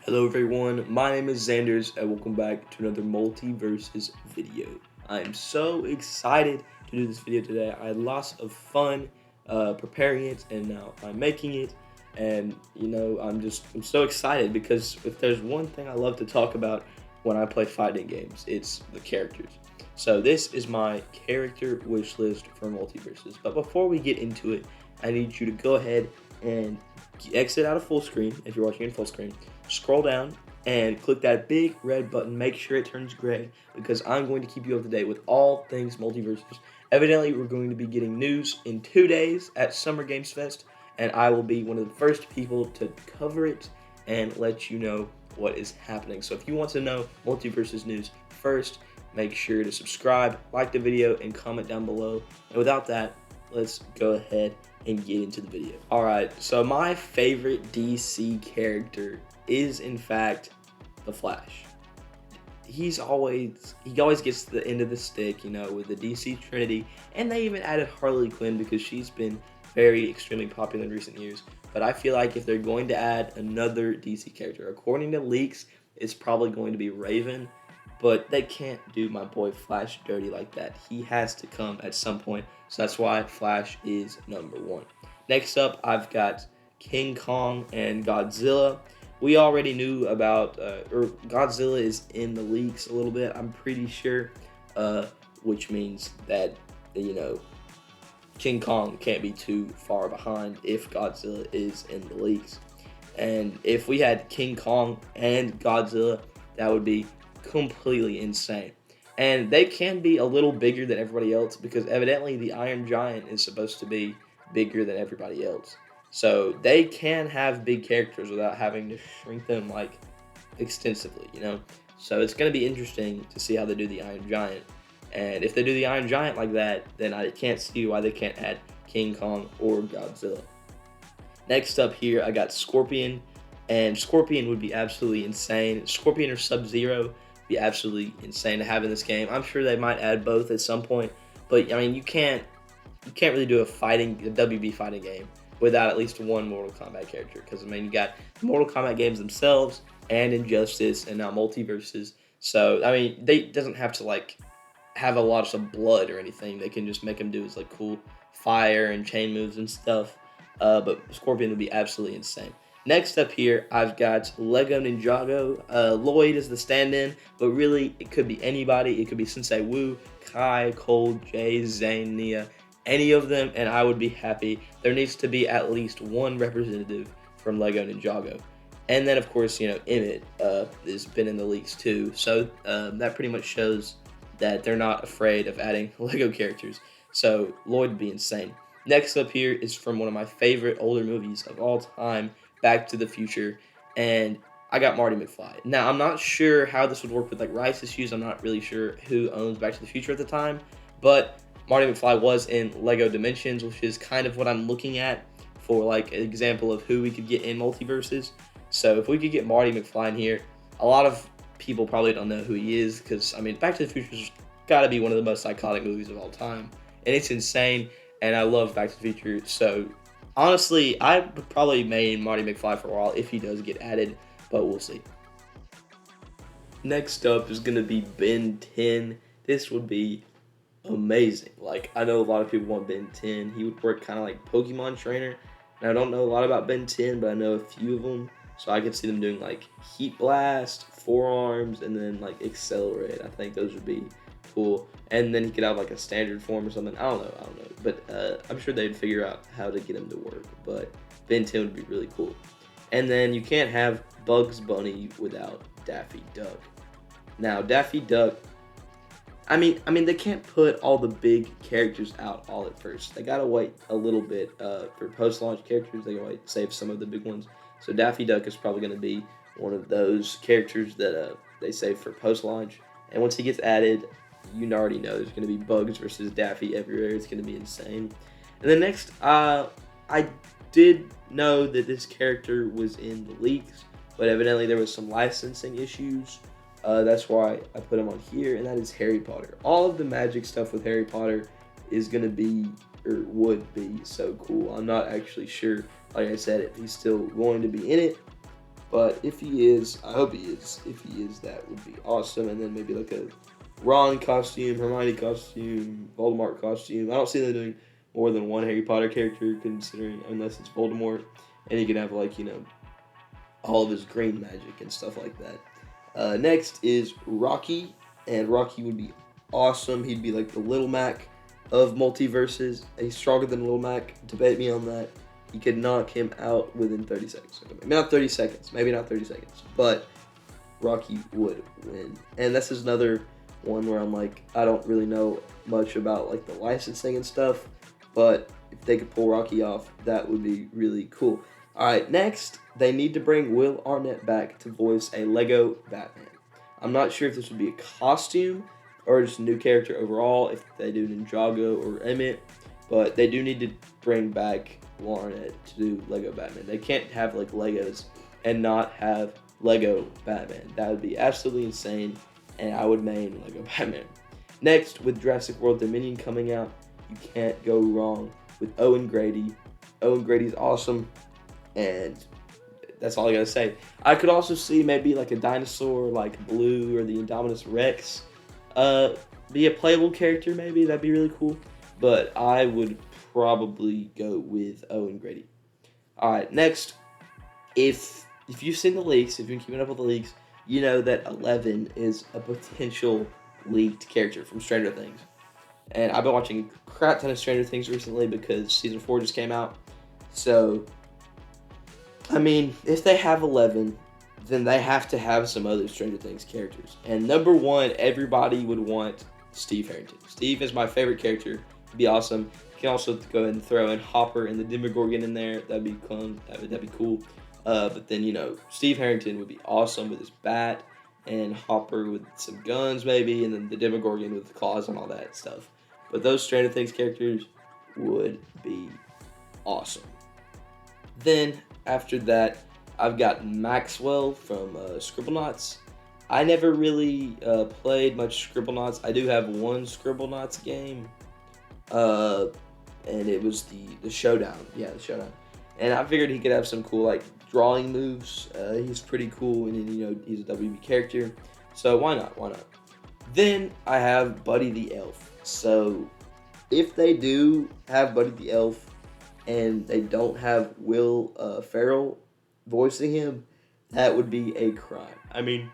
Hello everyone, my name is Zanderz and welcome back to another MULTIVERSUS video. I am so excited to do this video today. I had lots of fun preparing it and now I'm making it, and I'm so excited because if there's one thing I love to talk about when I play fighting games, it's the characters. So this is my character wish list for MULTIVERSUS, but before we get into it, I need you to go ahead and exit out of full screen if you're watching in full screen. Scroll down and click that big red button. Make sure it turns gray because I'm going to keep you up to date with all things MULTIVERSUS. Evidently, we're going to be getting news in 2 days at Summer Games Fest, and I will be one of the first people to cover it and let you know what is happening. So if you want to know MULTIVERSUS news first, make sure to subscribe, like the video, and comment down below. And without that, let's go ahead and get into the video. Alright, so my favorite DC character is in fact the Flash. He always gets the end of the stick, with the DC Trinity, and they even added Harley Quinn because she's been extremely popular in recent years. But I feel like if they're going to add another DC character, according to leaks, it's probably going to be Raven, but they can't do my boy Flash dirty like that. He has to come at some point, so that's why Flash is number 1. Next up, I've got King Kong and Godzilla. We already knew about, or Godzilla is in the leaks a little bit, I'm pretty sure, which means that, King Kong can't be too far behind if Godzilla is in the leaks. And if we had King Kong and Godzilla, that would be completely insane. And they can be a little bigger than everybody else because evidently the Iron Giant is supposed to be bigger than everybody else. So they can have big characters without having to shrink them extensively, So it's going to be interesting to see how they do the Iron Giant. And if they do the Iron Giant like that, then I can't see why they can't add King Kong or Godzilla. Next up here, I got Scorpion, and Scorpion would be absolutely insane. Scorpion or Sub-Zero would be absolutely insane to have in this game. I'm sure they might add both at some point, but I mean, you can't really do a WB fighting game without at least one Mortal Kombat character, because I mean, you got Mortal Kombat games themselves and Injustice and now MULTIVERSUS. So I mean, they doesn't have to have a lot of blood or anything. They can just make them do his cool fire and chain moves and stuff. But Scorpion would be absolutely insane. Next up here, I've got Lego Ninjago. Lloyd is the stand-in, but really it could be anybody. It could be Sensei Wu, Kai, Cole, Jay, Zane, Nia, any of them, and I would be happy. There needs to be at least one representative from Lego Ninjago. And then, of course, Emmett has been in the leaks too, so that pretty much shows that they're not afraid of adding Lego characters. So Lloyd would be insane. Next up here is from one of my favorite older movies of all time, Back to the Future, and I got Marty McFly. Now, I'm not sure how this would work with rights issues. I'm not really sure who owns Back to the Future at the time, but Marty McFly was in Lego Dimensions, which is kind of what I'm looking at for an example of who we could get in MULTIVERSUS. So if we could get Marty McFly in here, a lot of people probably don't know who he is because, I mean, Back to the Future's got to be one of the most iconic movies of all time, and it's insane, and I love Back to the Future. So honestly, I would probably main Marty McFly for a while if he does get added, but we'll see. Next up is going to be Ben 10. This would be amazing. I know a lot of people want Ben 10. He would work kind of like Pokemon Trainer, and I don't know a lot about Ben 10, but I know a few of them. So I could see them doing Heat Blast, Forearms, and then Accelerate. I think those would be cool. And then he could have a standard form or something. I don't know. But I'm sure they'd figure out how to get him to work. But Ben 10 would be really cool. And then you can't have Bugs Bunny without Daffy Duck. Now, Daffy Duck, I mean, they can't put all the big characters out all at first. They gotta wait a little bit for post-launch characters. They gotta save some of the big ones. So Daffy Duck is probably going to be one of those characters that they save for post-launch. And once he gets added, you already know there's going to be Bugs versus Daffy everywhere. It's going to be insane. And then next, I did know that this character was in the leaks, but evidently there was some licensing issues. That's why I put him on here, and that is Harry Potter. All of the magic stuff with Harry Potter is going to be, or would be, so cool. I'm not actually sure, like I said, if he's still going to be in it, But if he is, I hope he is. If he is, that would be awesome. And then maybe like a Ron costume, Hermione costume, Voldemort costume. I don't see them doing more than one Harry Potter character, considering unless it's Voldemort, and he could have like all of his green magic and stuff like that. Next is Rocky, and Rocky would be awesome. He'd be like the Little Mac of multiverses. He's stronger than Little Mac. Debate me on that. He could knock him out within 30 seconds. Maybe not 30 seconds. Maybe not 30 seconds. But Rocky would win. And this is another one where I'm like, I don't really know much about like the licensing and stuff. But if they could pull Rocky off, that would be really cool. All right, next, they need to bring Will Arnett back to voice a Lego Batman. I'm not sure if this would be a costume or just a new character overall, if they do Ninjago or Emmett, but they do need to bring back Will Arnett to do Lego Batman. They can't have like Legos and not have Lego Batman. That would be absolutely insane, and I would main Lego Batman. Next, with Jurassic World Dominion coming out, you can't go wrong with Owen Grady. Owen Grady's awesome, and that's all I gotta say. I could also see maybe like a dinosaur like Blue or the Indominus Rex be a playable character, maybe. That'd be really cool. But I would probably go with Owen Grady. Alright, next, if you've seen the leaks, if you've been keeping up with the leaks, you know that 11 is a potential leaked character from Stranger Things. And I've been watching a crap ton of Stranger Things recently because season 4 just came out. So, I mean, if they have 11, then they have to have some other Stranger Things characters. And number one, everybody would want Steve Harrington. Steve is my favorite character. It'd be awesome. You can also go ahead and throw in Hopper and the Demogorgon in there. That'd be fun. That'd be cool. But then, Steve Harrington would be awesome with his bat, and Hopper with some guns maybe, and then the Demogorgon with the claws and all that stuff. But those Stranger Things characters would be awesome. Then, after that, I've got Maxwell from Scribblenauts. I never really played much Scribblenauts. I do have one Scribblenauts game, and it was the Showdown. Yeah, the Showdown. And I figured he could have some cool like drawing moves. He's pretty cool, and then, he's a WB character. So why not? Why not? Then I have Buddy the Elf. So if they do have Buddy the Elf, and they don't have Will Ferrell voicing him, that would be a crime. I mean,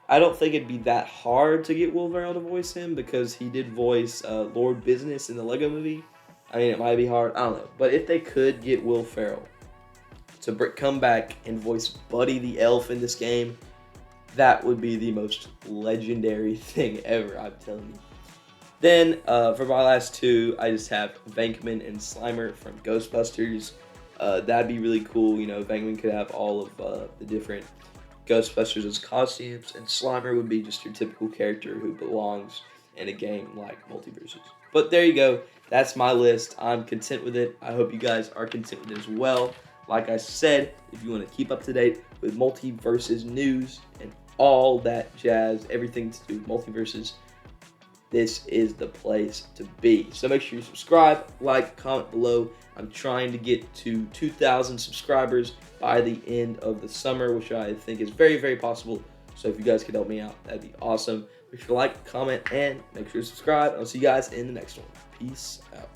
I don't think it'd be that hard to get Will Ferrell to voice him because he did voice Lord Business in the Lego Movie. I mean, it might be hard. I don't know. But if they could get Will Ferrell to come back and voice Buddy the Elf in this game, that would be the most legendary thing ever, I'm telling you. Then, for my last two, I just have Venkman and Slimer from Ghostbusters. That'd be really cool. Venkman could have all of the different Ghostbusters as costumes, and Slimer would be just your typical character who belongs in a game like MULTIVERSUS. But there you go. That's my list. I'm content with it. I hope you guys are content with it as well. Like I said, if you want to keep up to date with MULTIVERSUS news and all that jazz, everything to do with MULTIVERSUS, this is the place to be. So make sure you subscribe, like, comment below. I'm trying to get to 2,000 subscribers by the end of the summer, which I think is very, very possible. So if you guys could help me out, that'd be awesome. Make sure to like, comment, and make sure to subscribe. I'll see you guys in the next one. Peace out.